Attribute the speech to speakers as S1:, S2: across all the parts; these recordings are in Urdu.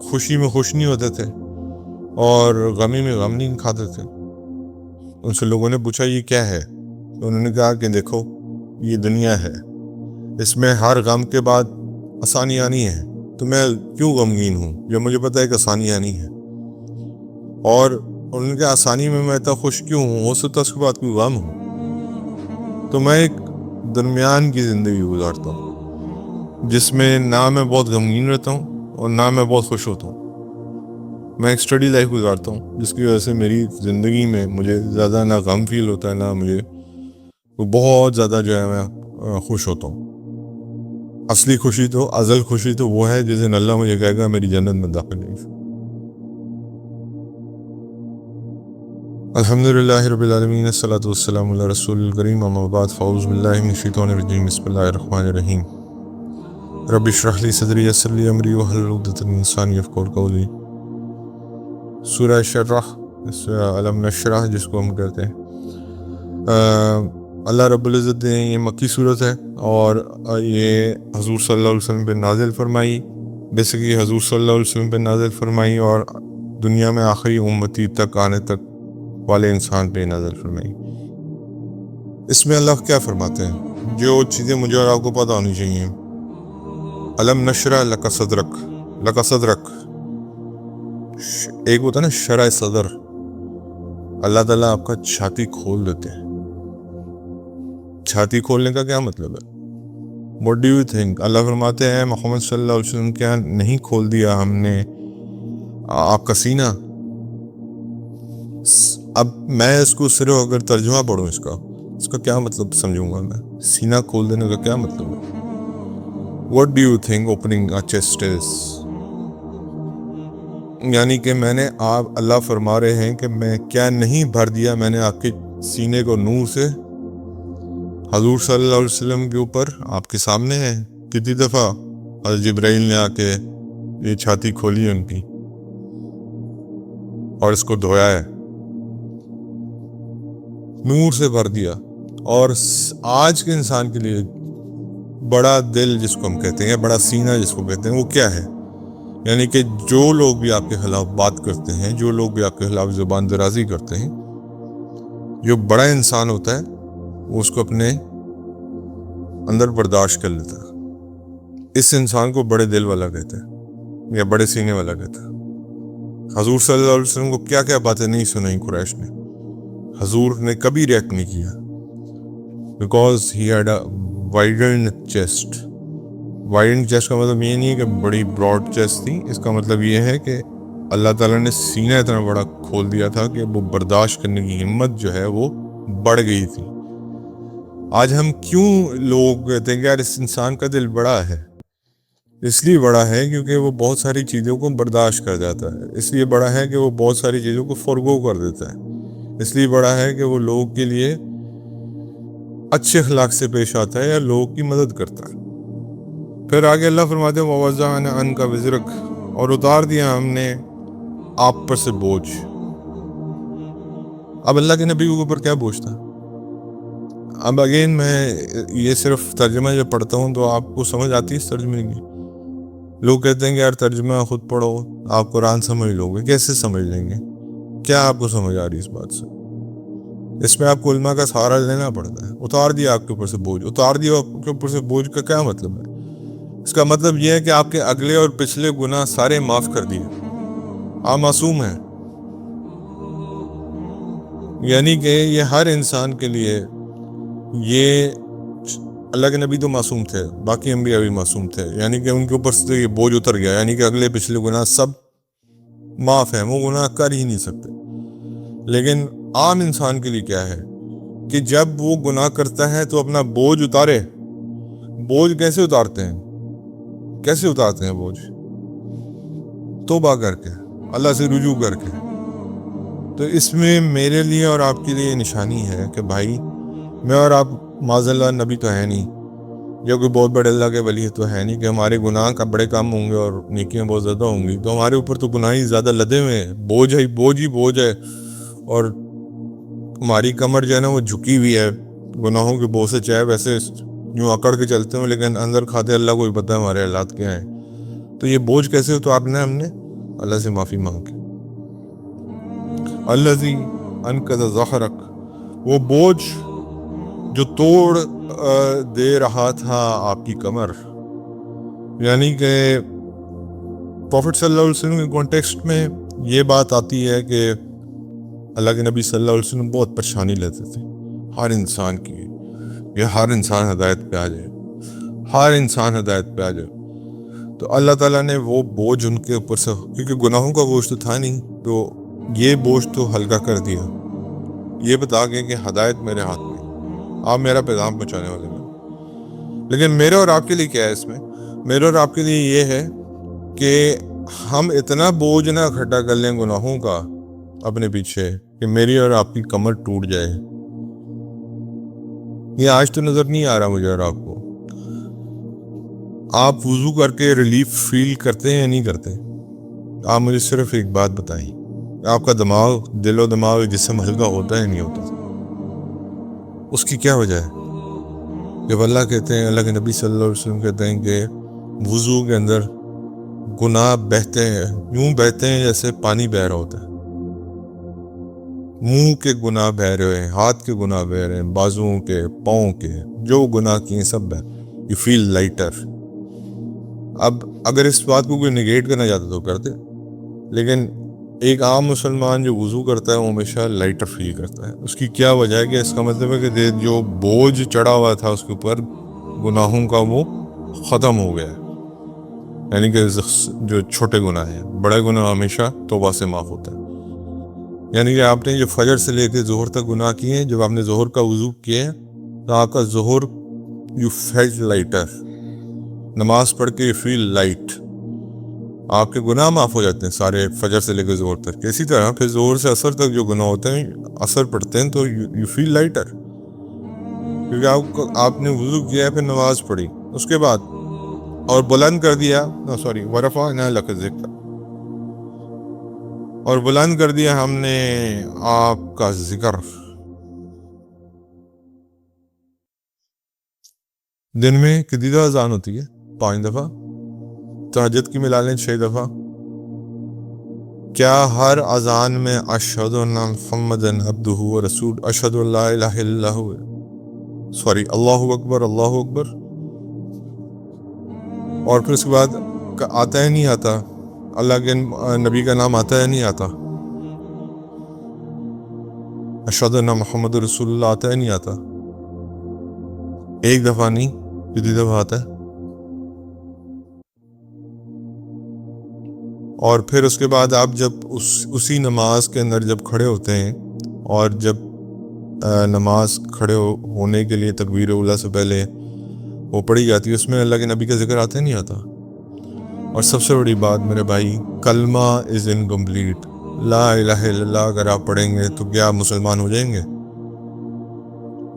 S1: خوشی میں خوش نہیں ہوتے تھے اور غمی میں غم نہیں کھاتے تھے. ان سے لوگوں نے پوچھا یہ کیا ہے؟ تو انہوں نے کہا کہ دیکھو یہ دنیا ہے، اس میں ہر غم کے بعد آسانی آنی ہے، تو میں کیوں غمگین ہوں جب مجھے پتہ ہے کہ آسانی آنی ہے. اور انہوں نے کہا آسانی میں اتنا خوش کیوں ہوں، ہو سکتا ہے اس کے بعد کوئی غم ہو. تو میں ایک درمیان کی زندگی گزارتا ہوں جس میں نہ میں بہت غمگین رہتا ہوں اور نہ میں بہت خوش ہوتا ہوں. میں ایک اسٹڈی لائف گزارتا ہوں جس کی وجہ سے میری زندگی میں مجھے زیادہ نہ غم فیل ہوتا ہے، نہ مجھے بہت زیادہ جو ہے میں خوش ہوتا ہوں. اصلی خوشی تو ازل خوشی تو وہ ہے جس دن اللہ مجھے کہے گا میری جنت میں داخل ہے. الحمدللہ رب العالمین، الصلاۃ والسلام علی رسول الکریم، اما بعد، فاعوذ باللہ من الشیطان الرجیم، بسم اللہ الرحمن الرحیم. رب اشرح لی صدری یسر لی امری واحلل عقدۃ من لسانی یفقہوا قولی. سورہ شرح، علم نشرح جس کو ہم کہتے ہیں، اللہ رب العزت نے یہ مکی صورت ہے اور یہ حضور صلی اللہ علیہ وسلم پہ نازل فرمائی. بیسیکلی حضور صلی اللہ علیہ وسلم پہ نازل فرمائی اور دنیا میں آخری امتی تک آنے تک والے انسان پہ نازل فرمائی. اس میں اللہ کیا فرماتے ہیں جو چیزیں مجھے اور آپ کو پتہ ہونی چاہیے. علم نشرح لک صدرک، لک صدرک ایک ہوتا ہے نا شرح صدر، اللہ تعالیٰ آپ کا چھاتی کھول دیتے ہیں. چھاتی کھولنے کا کیا مطلب ہے؟ What do you think؟ اللہ فرماتے ہیں محمد صلی اللہ علیہ وسلم کیا نہیں کھول دیا ہم نے آپ کا سینہ؟ اب میں اس کو صرف اگر ترجمہ پڑھوں اس کا کیا مطلب سمجھوں گا میں؟ سینہ کھول دینے کا کیا مطلب ہے؟ What do you think opening a chest is؟ یعنی کہ میں نے اللہ فرما رہے ہیں کہ میں کیا نہیں بھر دیا میں نے آپ کے سینے کو نور سے. حضور صلی اللہ علیہ وسلم کے اوپر آپ کے سامنے ہے کتنی دفعہ حضرت جبرائیل نے آ کے یہ چھاتی کھولی ان کی اور اس کو دھویا ہے، نور سے بھر دیا. اور آج کے انسان کے لیے بڑا دل جس کو ہم کہتے ہیں یا بڑا سینہ جس کو کہتے ہیں وہ کیا ہے؟ یعنی کہ جو لوگ بھی آپ کے خلاف بات کرتے ہیں، جو لوگ بھی آپ کے خلاف زبان درازی کرتے ہیں، جو بڑا انسان ہوتا ہے وہ اس کو اپنے اندر برداشت کر لیتا ہے. اس انسان کو بڑے دل والا کہتے ہیں یا بڑے سینے والا کہتے ہیں. حضور صلی اللہ علیہ وسلم کو کیا کیا باتیں نہیں سنائیں قریش نے، حضور نے کبھی ریئیکٹ نہیں کیا because he had a widened chest. Widened chest کا مطلب یہ نہیں ہے کہ بڑی براڈ چیسٹ تھی، اس کا مطلب یہ ہے کہ اللہ تعالیٰ نے سینہ اتنا بڑا کھول دیا تھا کہ وہ برداشت کرنے کی ہمت جو ہے وہ بڑھ گئی تھی. آج ہم کیوں لوگ کہتے ہیں کہ یار اس انسان کا دل بڑا ہے؟ اس لیے بڑا ہے کیونکہ وہ بہت ساری چیزوں کو برداشت کر جاتا ہے. اس لیے بڑا ہے کہ وہ بہت ساری چیزوں کو فرگو کر دیتا ہے. اس لیے بڑا ہے کہ وہ لوگوں کے لیے اچھے اخلاق سے پیش آتا ہے یا لوگوں کی مدد کرتا ہے. پھر آگے اللہ فرماتے ہیں وَوَضَعْنَا عَنْكَ وِزْرَكَ، اور اتار دیا ہم نے آپ پر سے بوجھ. اب اللہ کے نبی کے اوپر کیا بوجھ تھا؟ اب اگین میں یہ صرف ترجمہ جب پڑھتا ہوں تو آپ کو سمجھ آتی ہے اس ترجمے کی. لوگ کہتے ہیں کہ یار ترجمہ خود پڑھو آپ قرآن سمجھ لو گے. کیسے سمجھ لیں گے؟ کیا آپ کو سمجھ آ رہی اس بات سے؟ اس میں آپ کو علماء کا سہارا لینا پڑتا ہے. اتار دیا آپ کے اوپر سے بوجھ، اتار دیا آپ کے اوپر سے بوجھ کا کیا مطلب ہے؟ اس کا مطلب یہ ہے کہ آپ کے اگلے اور پچھلے گناہ سارے معاف کر دیے، آپ معصوم ہیں. یعنی کہ یہ ہر انسان کے لیے، یہ اللہ کے نبی تو معصوم تھے، باقی انبیاء بھی معصوم تھے، یعنی کہ ان کے اوپر سے یہ بوجھ اتر گیا، یعنی کہ اگلے پچھلے گناہ سب معاف ہیں، وہ گناہ کر ہی نہیں سکتے. لیکن عام انسان کے لیے کیا ہے کہ جب وہ گناہ کرتا ہے تو اپنا بوجھ اتارے. بوجھ کیسے اتارتے ہیں؟ کیسے اتارتے ہیں بوجھ؟ توبہ کر کے، اللہ سے رجوع کر کے. تو اس میں میرے لیے اور آپ کے لیے نشانی ہے کہ بھائی میں اور آپ معاذ اللہ نبی تو ہے نہیں، یا کوئی بہت بڑے اللہ کے ولی تو ہے نہیں کہ ہمارے گناہ کا بڑے کام ہوں گے اور نیکیاں بہت زیادہ ہوں گی. تو ہمارے اوپر تو گناہ ہی زیادہ لدے ہوئے ہیں، بوجھ ہی بوجھ ہے. اور ہماری کمر جو ہے نا وہ جھکی ہوئی ہے گناہوں کے بوجھ سے، چاہے ویسے یوں اکڑ کے چلتے ہوں لیکن اندر کھاتے اللہ کو ہی پتہ ہے ہمارے حالات کیا ہیں. تو یہ بوجھ کیسے اتارنا ہے؟ ہم نے اللہ سے معافی مانگ کے. الذی انقض ظہرک، وہ بوجھ جو توڑ دے رہا تھا آپ کی کمر. یعنی کہ پروفٹ صلی اللہ علیہ وسلم کے کانٹیکسٹ میں یہ بات آتی ہے کہ اللہ کے نبی صلی اللہ علیہ وسلم بہت پریشانی لیتے تھے ہر انسان کی، یہ ہر انسان ہدایت پہ آ جائے، ہر انسان ہدایت پہ آ جائے. تو اللہ تعالیٰ نے وہ بوجھ ان کے اوپر سے، کیونکہ گناہوں کا بوجھ تو تھا نہیں، تو یہ بوجھ تو ہلکا کر دیا، یہ بتا گئے کہ ہدایت میرے ہاتھ میں، آپ میرا پیغام پہنچانے والے ہیں. لیکن میرے اور آپ کے لیے کیا ہے اس میں؟ میرے اور آپ کے لیے یہ ہے کہ ہم اتنا بوجھ نہ اکٹھا کر لیں گناہوں کا اپنے پیچھے کہ میری اور آپ کی کمر ٹوٹ جائے. یہ آج تو نظر نہیں آ رہا مجھے اور آپ کو. آپ وضو کر کے ریلیف فیل کرتے ہیں یا نہیں کرتے؟ آپ مجھے صرف ایک بات بتائیں، آپ کا دماغ، دل و دماغ، جسم ہلکا ہوتا ہے نہیں ہوتا؟ اس کی کیا وجہ ہے؟ جب اللہ کہتے ہیں، اللہ کے نبی صلی اللہ علیہ وسلم کہتے ہیں کہ وضو کے اندر گناہ بہتے ہیں، یوں بہتے ہیں جیسے پانی بہہ رہا ہوتا ہے. منہ کے گناہ بہہ رہے ہیں، ہاتھ کے گناہ بہہ رہے ہیں، بازوؤں کے، پاؤں کے، جو گناہ کیے سب بہہ. You feel lighter. اب اگر اس بات کو کوئی نگیٹ کرنا چاہتا تو کرتے، لیکن ایک عام مسلمان جو وضو کرتا ہے وہ ہمیشہ لائٹر فیل کرتا ہے. اس کی کیا وجہ ہے؟ کہ اس کا مطلب ہے کہ جو بوجھ چڑھا ہوا تھا اس کے اوپر گناہوں کا وہ ختم ہو گیا ہے. یعنی کہ جو چھوٹے گناہ ہیں، بڑے گناہ ہمیشہ توبہ سے معاف ہوتا ہے. یعنی کہ آپ نے جو فجر سے لے کے ظہر تک گناہ کیے ہیں، جب آپ نے ظہر کا وضو کیا ہے تو آپ کا ظہر یو فیلٹ لائٹر. نماز پڑھ کے یو فیل لائٹ، آپ کے گناہ معاف ہو جاتے ہیں سارے فجر سے لے کے ظہر تک. اسی طرح پھر ظہر سے عصر تک جو گناہ ہوتے ہیں، اثر پڑتے ہیں تو یو فیل لائٹر، کیونکہ آپ نے وضو کیا ہے، پھر نماز پڑھی، اس کے بعد اور بلند کر دیا، ورفعنا لک ذکر، اور بلند کر دیا ہم نے آپ کا ذکر. دن میں کتنی دفعہ اذان ہوتی ہے؟ 5 دفعہ. تہجد کی ملا لیں 6 دفعہ. کیا ہر اذان میں اشہد ان محمد عبدہ و رسول، اشہد ان لا الہ الا اللہ، اللہ اکبر، اللہ اکبر، اور پھر اس کے بعد آتا ہے نہیں آتا؟ اللہ کے نبی کا نام آتا ہے نہیں آتا؟ اشہد ان محمد رسول اللہ آتا ہے نہیں آتا؟ ایک دفعہ نہیں، کتنی دفعہ آتا ہے؟ اور پھر اس کے بعد آپ جب اسی نماز کے اندر جب کھڑے ہوتے ہیں، اور جب نماز کھڑے ہونے کے لیے تکبیر اولیٰ سے پہلے وہ پڑھی جاتی ہے، اس میں اللہ کے نبی کا ذکر آتا ہے نہیں آتا؟ اور سب سے بڑی بات میرے بھائی، کلمہ از انکمپلیٹ. لا الہ الا اللہ اگر آپ پڑھیں گے تو کیا آپ مسلمان ہو جائیں گے؟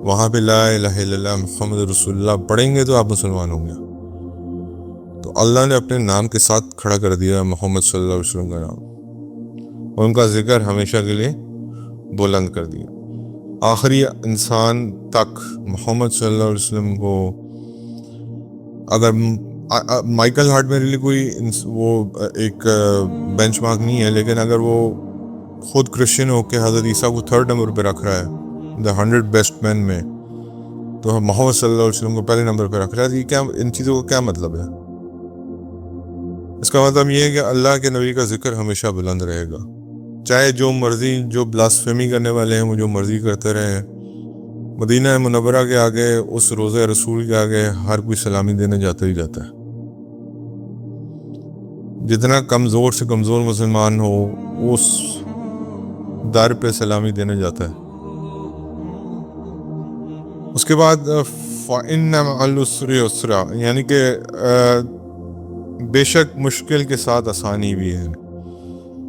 S1: وہاں پہ لا الہ الا اللہ محمد رسول اللہ پڑھیں گے تو آپ مسلمان ہوں گے. تو اللہ نے اپنے نام کے ساتھ کھڑا کر دیا محمد صلی اللہ علیہ وسلم کا نام، اور ان کا ذکر ہمیشہ کے لیے بلند کر دیا. آخری انسان تک محمد صلی اللہ علیہ وسلم کو، اگر مائیکل ہارٹ میرے لیے کوئی وہ ایک بینچ مارک نہیں ہے، لیکن اگر وہ خود کرسچن ہو کے حضرت عیسیٰ کو 3rd نمبر پہ رکھ رہا ہے دا 100 بیسٹ مین میں، تو محمد صلی اللہ علیہ وسلم کو پہلے نمبر پہ رکھ رہا ہے. کیا ان چیزوں کا کیا مطلب ہے؟ اس کا مطلب یہ ہے کہ اللہ کے نبی کا ذکر ہمیشہ بلند رہے گا، چاہے جو مرضی، جو بلاسفیمی کرنے والے ہیں وہ جو مرضی کرتے رہے. مدینہ منورہ کے آگے، اس روضہ رسول کے آگے ہر کوئی سلامی دینے جاتا ہی جاتا ہے. جتنا کمزور سے کمزور مسلمان ہو اس در پہ سلامی دینے جاتا ہے. اس کے بعد فَإِنَّ مَعَ الْعُسْرِ يُسْرًا، یعنی کہ بے شک مشکل کے ساتھ آسانی بھی ہے.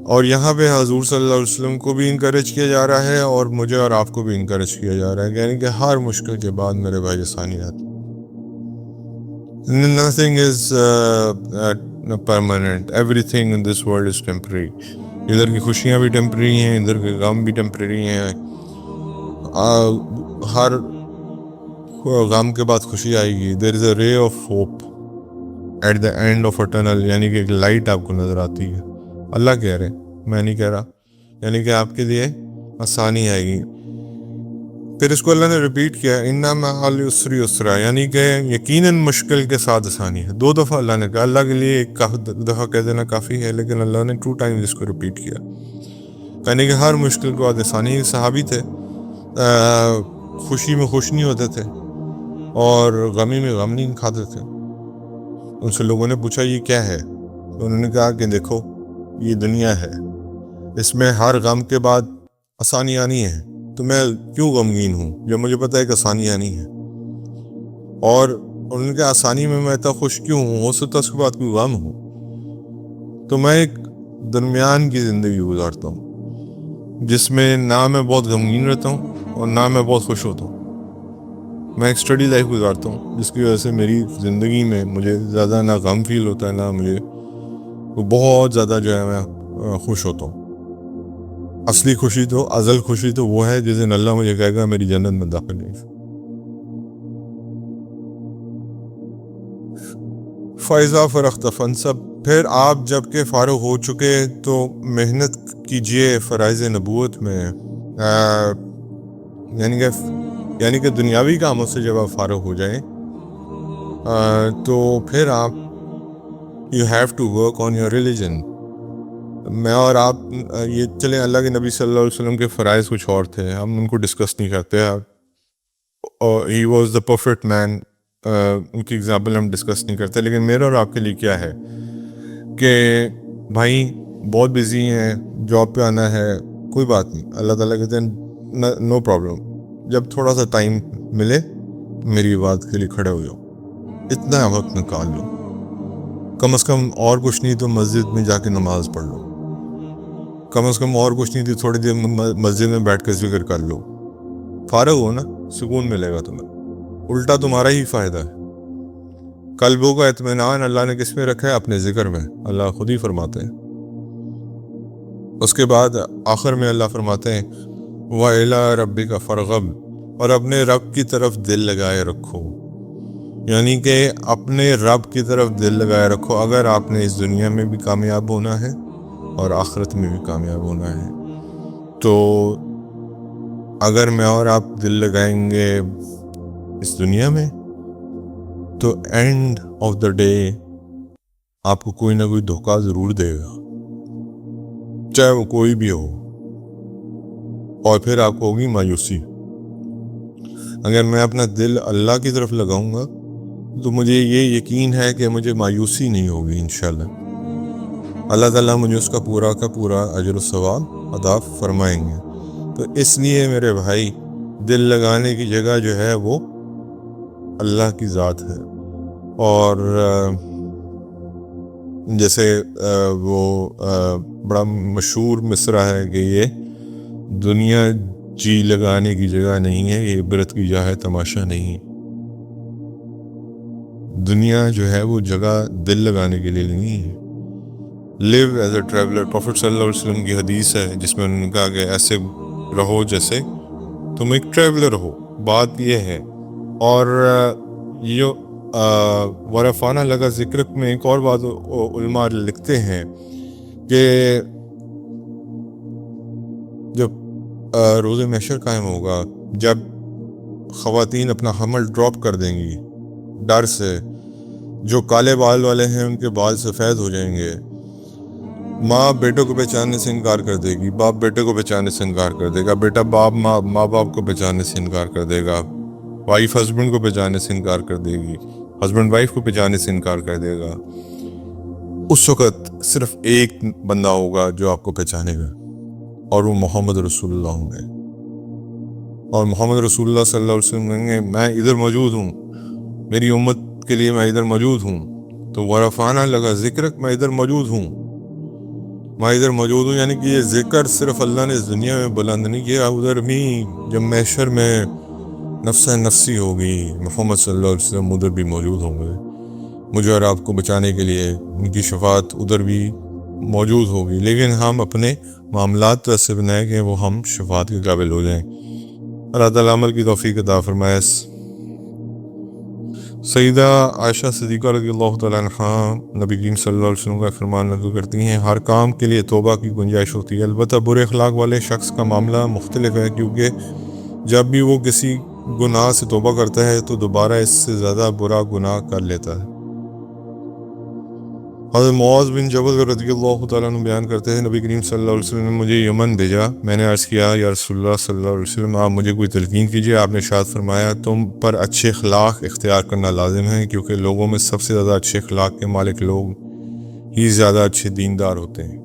S1: اور یہاں پہ حضور صلی اللہ علیہ وسلم کو بھی انکریج کیا جا رہا ہے، اور مجھے اور آپ کو بھی انکریج کیا جا رہا ہے، یعنی کہ ہر مشکل کے بعد میرے بھائی آسانی آتی. Nothing is permanent. Everything in this world is temporary. ادھر کی خوشیاں بھی ٹیمپرری ہیں، ادھر کے غم بھی ٹیمپرری ہیں. ہر غم کے بعد خوشی آئے گی. There is a ray of hope. At the end of a tunnel, یعنی کہ ایک لائٹ آپ کو نظر آتی ہے. اللہ کہہ رہے، میں نہیں کہہ رہا. یعنی کہ آپ کے لیے آسانی آئے گی. پھر اس کو اللہ نے ریپیٹ کیا، اِنَّ مَعَ الْعُسْرِ یُسْرًا، یعنی کہ یقیناً مشکل کے ساتھ آسانی ہے. 2 دفعہ اللہ نے کہا. اللہ کے لیے ایک دفعہ کہہ دینا کافی ہے، لیکن اللہ نے 2 ٹائم اس کو ریپیٹ کیا. یعنی کہ ہر مشکل کے بعد آسانی. صحابی تھے، خوشی میں خوش نہیں ہوتے تھے اور غمی میں غم نہیں کھاتے تھے. ان سے لوگوں نے پوچھا یہ کیا ہے؟ تو انہوں نے کہا کہ دیکھو یہ دنیا ہے، اس میں ہر غم کے بعد آسانی آنی ہے، تو میں کیوں غمگین ہوں جب مجھے پتہ ہے کہ آسانی آنی ہے. اور انہوں نے کہا آسانی میں اتنا خوش کیوں ہوں، ہو سکتا اس کے بعد کوئی غم ہو. تو میں ایک درمیان کی زندگی گزارتا ہوں جس میں نہ میں بہت غمگین رہتا ہوں اور نہ میں بہت خوش ہوتا ہوں. میں ایک اسٹڈی لائف گزارتا ہوں جس کی وجہ سے میری زندگی میں مجھے زیادہ نہ غم فیل ہوتا ہے، نہ مجھے بہت زیادہ جو ہے میں خوش ہوتا ہوں. اصلی خوشی تو ازل خوشی تو وہ ہے جس دن اللہ مجھے کہے گا میری جنت میں داخل نہیں. فَإِذَا فَرَغْتَ فَانْصَبْ، پھر آپ جب کہ فارغ ہو چکے تو محنت کیجئے فرائض نبوت میں. یعنی کہ دنیاوی کاموں سے جب آپ فارغ ہو جائیں تو پھر آپ you have to work on your religion. میں اور آپ یہ چلیں، اللہ کے نبی صلی اللہ علیہ وسلم کے فرائض کچھ اور تھے، ہم ان کو ڈسکس نہیں کرتے. ہی واز دا پرفیکٹ مین، ان کی ایگزامپل ہم ڈسکس نہیں کرتے. لیکن میرا اور آپ کے لیے کیا ہے کہ بھائی بہت بزی ہیں، جاب پہ آنا ہے، کوئی بات نہیں. اللہ تعالیٰ کہتے ہیں نو پرابلم، جب تھوڑا سا ٹائم ملے میری بات کے لیے کھڑے ہو جاؤ، اتنا وقت نکال لو. کم از کم اور کچھ نہیں تو مسجد میں جا کے نماز پڑھ لو، کم از کم اور کچھ نہیں تو تھوڑی دیر مسجد میں بیٹھ کے ذکر کر لو. فارغ ہو نا، سکون ملے گا تمہیں. الٹا تمہارا ہی فائدہ ہے. قلبوں کا اطمینان اللہ نے کس میں رکھا ہے؟ اپنے ذکر میں. اللہ خود ہی فرماتے ہیں. اس کے بعد آخر میں اللہ فرماتے ہیں وَإِلَىٰ رَبِّكَ فَارْغَب، اور اپنے رب کی طرف دل لگائے رکھو. یعنی کہ اپنے رب کی طرف دل لگائے رکھو اگر آپ نے اس دنیا میں بھی کامیاب ہونا ہے اور آخرت میں بھی کامیاب ہونا ہے. تو اگر میں اور آپ دل لگائیں گے اس دنیا میں تو اینڈ آف دا ڈے آپ کو کوئی نہ کوئی دھوکہ ضرور دے گا، چاہے وہ کوئی بھی ہو، اور پھر آپ کو ہوگی مایوسی. اگر میں اپنا دل اللہ کی طرف لگاؤں گا تو مجھے یہ یقین ہے کہ مجھے مایوسی نہیں ہوگی انشاءاللہ. اللہ تعالیٰ مجھے اس کا پورا کا پورا اجر و ثواب عطا فرمائیں گے. تو اس لیے میرے بھائی دل لگانے کی جگہ جو ہے وہ اللہ کی ذات ہے. اور جیسے وہ بڑا مشہور مصرع ہے کہ یہ دنیا جی لگانے کی جگہ نہیں ہے، یہ عبرت کی جگہ ہے، تماشا نہیں. دنیا جو ہے وہ جگہ دل لگانے کے لیے نہیں ہے. لیو ایز اے ٹریولر. پروفٹ صلی اللہ علیہ وسلم کی حدیث ہے جس میں انہوں نے کہا کہ ایسے رہو جیسے تم ایک ٹریولر ہو. بات یہ ہے. اور یہ ورفانہ لگا ذکرک میں ایک اور بات علماء لکھتے ہیں کہ جب روز محشر قائم ہوگا، جب خواتین اپنا حمل ڈراپ کر دیں گی ڈر سے، جو کالے بال والے ہیں ان کے بال سفید ہو جائیں گے، ماں بیٹوں کو پہچاننے سے انکار کر دے گی، باپ بیٹے کو پہچاننے سے انکار کر دے گا، بیٹا ماں باپ کو پہچاننے سے انکار کر دے گا، وائف ہسبینڈ کو پہچاننے سے انکار کر دے گی، ہسبینڈ وائف کو پہچاننے سے انکار کر دے گا. اس وقت صرف ایک بندہ ہوگا جو آپ کو پہچانے گا، اور وہ محمد رسول اللہ ہوں گے. اور محمد رسول اللہ صلی اللہ علیہ وسلم کہیں گے میں ادھر موجود ہوں، میری امت کے لیے میں ادھر موجود ہوں. تو ورفانہ لگا ذکرک، میں ادھر موجود ہوں، میں ادھر موجود ہوں. یعنی کہ یہ ذکر صرف اللہ نے اس دنیا میں بلند نہیں کیا، ادھر بھی جب محشر میں نفس نفسی ہوگی محمد صلی اللہ علیہ وسلم ادھر بھی موجود ہوں گے. مجھے اور آپ کو بچانے کے لیے ان کی شفاعت ادھر بھی موجود ہوگی. لیکن ہم اپنے معاملات تو ایسے بنائیں کہ وہ ہم شفاعت کے قابل ہو جائیں. اللہ تعالیٰ عمل کی توفیق عطا فرمائے. سیدہ عائشہ صدیقہ رضی اللہ تعالیٰ عنہا نبی کریم صلی اللہ علیہ وسلم کا فرمان نقل کرتی ہیں، ہر کام کے لیے توبہ کی گنجائش ہوتی ہے، البتہ برے اخلاق والے شخص کا معاملہ مختلف ہے، کیونکہ جب بھی وہ کسی گناہ سے توبہ کرتا ہے تو دوبارہ اس سے زیادہ برا گناہ کر لیتا ہے۔ حضرت معاذ بن جبل رضی اللہ تعالیٰ عنہ بیان کرتے ہیں، نبی کریم صلی اللہ علیہ وسلم نے مجھے یمن بھیجا، میں نے عرض کیا یا رسول اللہ صلی اللہ علیہ وسلم آپ مجھے کوئی تلقین کیجیے۔ آپ نے ارشاد فرمایا تم پر اچھے اخلاق اختیار کرنا لازم ہے، کیونکہ لوگوں میں سب سے زیادہ اچھے اخلاق کے مالک لوگ ہی زیادہ اچھے دیندار ہوتے ہیں۔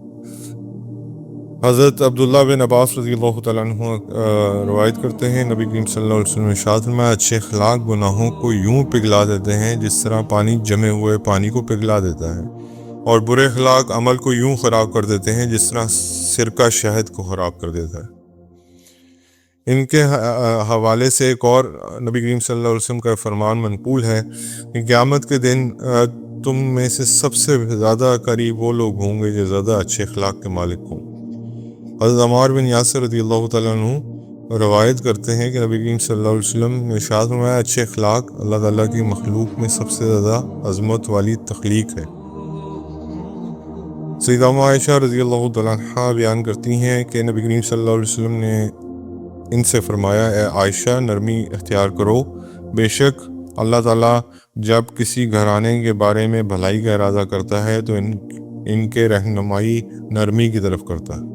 S1: حضرت عبداللہ بن عباس رضی اللہ تعالیٰ عنہ روایت کرتے ہیں، نبی کریم صلی اللہ علیہ وسلم نے ارشاد فرمایا اچھے اخلاق گناہوں کو یوں پگھلا دیتے ہیں جس طرح پانی جمے ہوئے پانی کو پگھلا دیتا ہے، اور برے اخلاق عمل کو یوں خراب کر دیتے ہیں جس طرح سرکہ شہد کو خراب کر دیتا ہے۔ ان کے حوالے سے ایک اور نبی کریم صلی اللہ علیہ وسلم کا فرمان منقول ہے کہ قیامت کے دن تم میں سے سب سے زیادہ قریب وہ لوگ ہوں گے جو زیادہ اچھے اخلاق کے مالک ہوں۔ حضرت عمار بن یاسر رضی اللہ تعالیٰ عنہ روایت کرتے ہیں کہ نبی کریم صلی اللہ علیہ وسلم نے ارشاد فرمایا اچھے اخلاق اللہ تعالیٰ کی مخلوق میں سب سے زیادہ عظمت والی تخلیق ہے۔ سیدہ عائشہ رضی اللہ تعالیٰ عنہ بیان کرتی ہیں کہ نبی کریم صلی اللہ علیہ وسلم نے ان سے فرمایا اے عائشہ نرمی اختیار کرو، بے شک اللہ تعالیٰ جب کسی گھرانے کے بارے میں بھلائی کا ارادہ کرتا ہے تو ان کے رہنمائی نرمی کی طرف کرتا ہے۔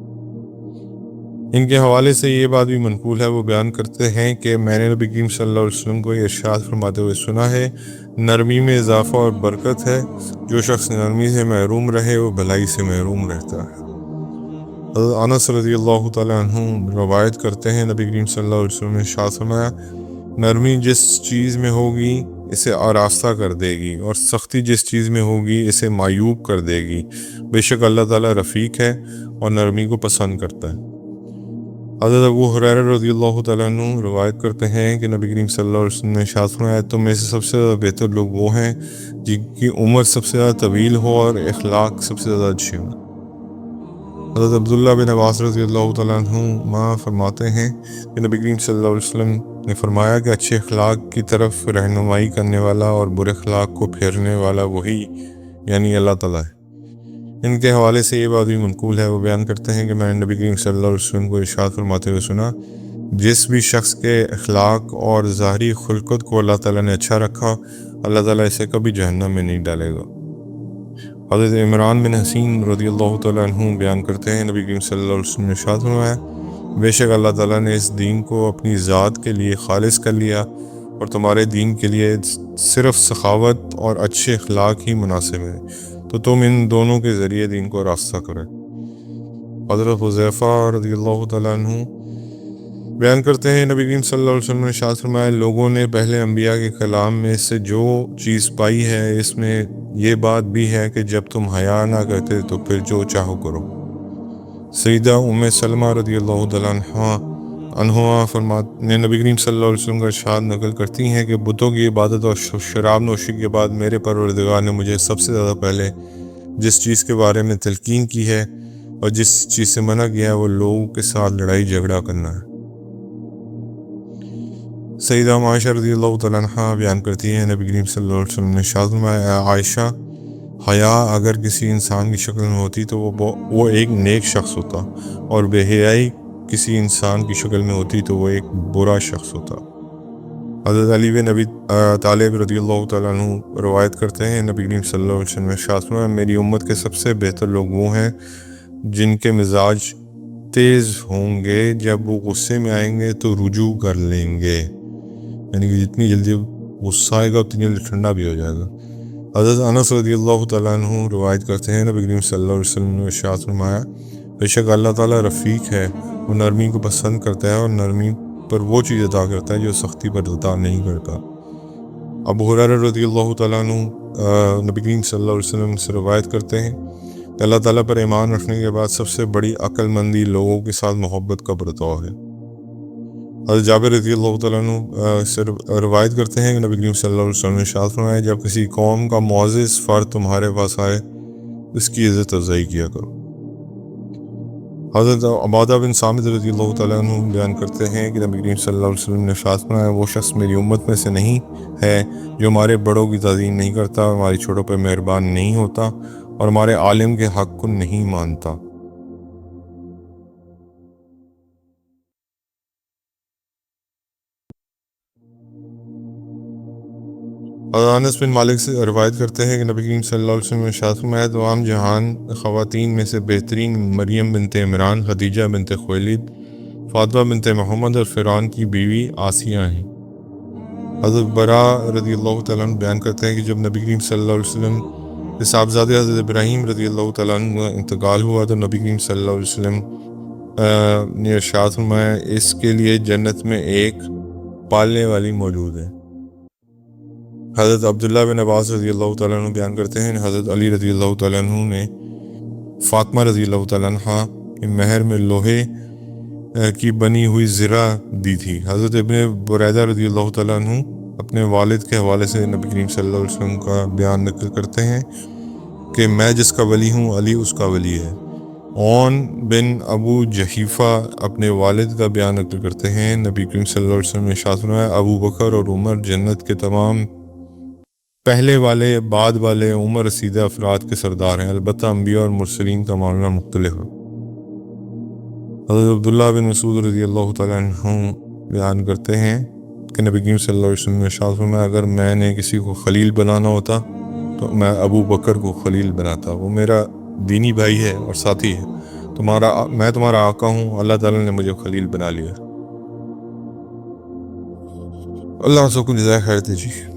S1: ان کے حوالے سے یہ بات بھی منقول ہے، وہ بیان کرتے ہیں کہ میں نے نبی کریم صلی اللہ علیہ وسلم کو یہ ارشاد فرماتے ہوئے سنا ہے نرمی میں اضافہ اور برکت ہے، جو شخص نرمی سے محروم رہے وہ بھلائی سے محروم رہتا ہے۔ حضرت انس رضی اللہ تعالیٰ عنہ روایت کرتے ہیں نبی کریم صلی اللہ علیہ وسلم نے ارشاد فرمایا نرمی جس چیز میں ہوگی اسے آراستہ کر دے گی، اور سختی جس چیز میں ہوگی اسے معیوب کر دے گی، بے شک اللہ تعالیٰ رفیق ہے اور نرمی کو پسند کرتا ہے۔ حضرت ابو ہریرہ رضی اللہ تعالیٰ عنہ روایت کرتے ہیں کہ نبی کریم صلی اللہ علیہ وسلم نے ارشاد فرمایا تم میں سے سب سے زیادہ بہتر لوگ وہ ہیں جن کی عمر سب سے زیادہ طویل ہو اور اخلاق سب سے زیادہ اچھے ہوں۔ حضرت عبداللہ بن عباس رضی اللہ تعالیٰ عنہ فرماتے ہیں کہ نبی کریم صلی اللہ علیہ وسلم نے فرمایا کہ اچھے اخلاق کی طرف رہنمائی کرنے والا اور برے اخلاق کو پھیرنے والا وہی یعنی اللہ تعالیٰ ہے۔ ان کے حوالے سے یہ بات بھی منقول ہے، وہ بیان کرتے ہیں کہ میں نے نبی کریم صلی اللہ علیہ وسلم کو ارشاد فرماتے ہوئے سنا جس بھی شخص کے اخلاق اور ظاہری خلقت کو اللہ تعالیٰ نے اچھا رکھا اللہ تعالیٰ اسے کبھی جہنم میں نہیں ڈالے گا۔ حضرت عمران بن حسین رضی اللہ تعالیٰ عنہ بیان کرتے ہیں نبی کریم صلی اللہ علیہ وسلم نے ارشاد فرمایا بے شک اللہ تعالیٰ نے اس دین کو اپنی ذات کے لیے خالص کر لیا اور تمہارے دین کے لیے صرف سخاوت اور اچھے اخلاق ہی مناسب ہیں، تو تم ان دونوں کے ذریعے دین کو راستہ کرے۔ حضرت حذیفہ رضی اللہ تعالیٰ عنہ بیان کرتے ہیں نبی کریم صلی اللہ علیہ وسلم نے ارشاد فرمایا لوگوں نے پہلے انبیاء کے کلام میں سے جو چیز پائی ہے اس میں یہ بات بھی ہے کہ جب تم حیا نہ کرتے تو پھر جو چاہو کرو۔ سیدہ ام سلمہ رضی اللہ تعالیٰ عنہا نے نبی کریم صلی اللہ علیہ وسلم کا ارشاد نقل کرتی ہیں کہ بتوں کی عبادت اور شراب نوشی کے بعد میرے پروردگار نے مجھے سب سے زیادہ پہلے جس چیز کے بارے میں تلقین کی ہے اور جس چیز سے منع کیا ہے وہ لوگوں کے ساتھ لڑائی جھگڑا کرنا ہے۔ سیدہ عائشہ رضی اللہ تعالیٰ عنہ بیان کرتی ہیں نبی کریم صلی اللہ علیہ وسلم نے ارشاد فرمایا عائشہ حیا اگر کسی انسان کی شکل میں ہوتی تو وہ ایک نیک شخص ہوتا، اور بے حیائی کسی انسان کی شکل میں ہوتی تو وہ ایک برا شخص ہوتا۔ حضرت علی بن ابی طالب رضی اللہ تعالیٰ عنہ روایت کرتے ہیں نبی کریم صلی اللہ علیہ وسلم نے ارشاد فرمایا میری امت کے سب سے بہتر لوگ وہ ہیں جن کے مزاج تیز ہوں گے، جب وہ غصے میں آئیں گے تو رجوع کر لیں گے، یعنی کہ جتنی جلدی غصہ آئے گا اتنی جلدی ٹھنڈا بھی ہو جائے گا۔ حضرت انس رضی اللہ تعالیٰ عنہ روایت کرتے ہیں نبی کریم صلی اللہ علیہ وسلم نے ارشاد فرمایا بے شک اللہ تعالیٰ رفیق ہے، وہ نرمی کو پسند کرتا ہے اور نرمی پر وہ چیز عطا کرتا ہے جو سختی پر عطا نہیں کرتا۔ ابو ہریرہ رضی اللہ تعالیٰ عنہ نبی کریم صلی اللہ علیہ وسلم سے روایت کرتے ہیں کہ اللہ تعالیٰ پر ایمان رکھنے کے بعد سب سے بڑی عقل مندی لوگوں کے ساتھ محبت کا برتاؤ ہے۔ حضرت جابر رضی اللہ تعالیٰ عنہ سے روایت کرتے ہیں کہ نبی کریم صلی اللہ علیہ وسلم نے ارشاد فرمایا جب کسی قوم کا معزز فرد تمہارے پاس آئے اس کی عزت افزائی کیا کرو۔ حضرت عبادہ بن صامت رضی اللہ تعالیٰ عنہ بیان کرتے ہیں کہ نبی کریم صلی اللہ علیہ وسلم نے ارشاد فرمایا وہ شخص میری امت میں سے نہیں ہے جو ہمارے بڑوں کی تعظیم نہیں کرتا، ہماری چھوٹوں پر مہربان نہیں ہوتا اور ہمارے عالم کے حق کو نہیں مانتا۔ اور انس بن مالک سے روایت کرتے ہیں کہ نبی کریم صلی اللہ علیہ وسلم نے ارشاد فرمایا تمام جہان خواتین میں سے بہترین مریم بنت عمران، خدیجہ بنت خویلد، فاطمہ بنت محمد اور فرعون کی بیوی آسیہ ہیں۔ حضرت برا رضی اللہ تعالیٰ عنہ بیان کرتے ہیں کہ جب نبی کریم صلی اللہ علیہ وسلم کے صاحبزادے حضرت ابراہیم رضی اللہ تعالیٰ عنہ کا انتقال ہوا تو نبی کریم صلی اللہ علیہ وسلم نے ارشاد فرمایا اس کے لیے جنت میں ایک پالنے والی موجود ہے۔ حضرت عبداللہ بن عباس رضی اللہ تعالیٰ عنہ بیان کرتے ہیں حضرت علی رضی اللہ تعالیٰ عنہ نے فاطمہ رضی اللہ تعالیٰ عنہ کے مہر میں لوہے کی بنی ہوئی زرہ دی تھی۔ حضرت ابن بریدہ رضی اللہ تعالیٰ عنہ اپنے والد کے حوالے سے نبی کریم صلی اللہ علیہ وسلم کا بیان نقل کرتے ہیں کہ میں جس کا ولی ہوں علی اس کا ولی ہے۔ اون بن ابو جحیفہ اپنے والد کا بیان نقل کرتے ہیں نبی کریم صلی اللہ علیہ وسلم نے ارشاد فرمایا ابو بکر اور عمر جنت کے تمام پہلے والے بعد والے عمر رسیدہ افراد کے سردار ہیں، البتہ انبیاء اور مرسلین کا معاملہ مختلف ہے۔ حضرت عبداللہ بن مسعود رضی اللہ تعالیٰ عنہ بیان کرتے ہیں کہ نبی کریم صلی اللہ علیہ وسلم نے ارشاد فرمایا اگر میں نے کسی کو خلیل بنانا ہوتا تو میں ابو بکر کو خلیل بناتا، وہ میرا دینی بھائی ہے اور ساتھی ہے، میں تمہارا آقا ہوں، اللہ تعالیٰ نے مجھے خلیل بنا لیا۔ اللہ سب کو جزائے خیر دے جی۔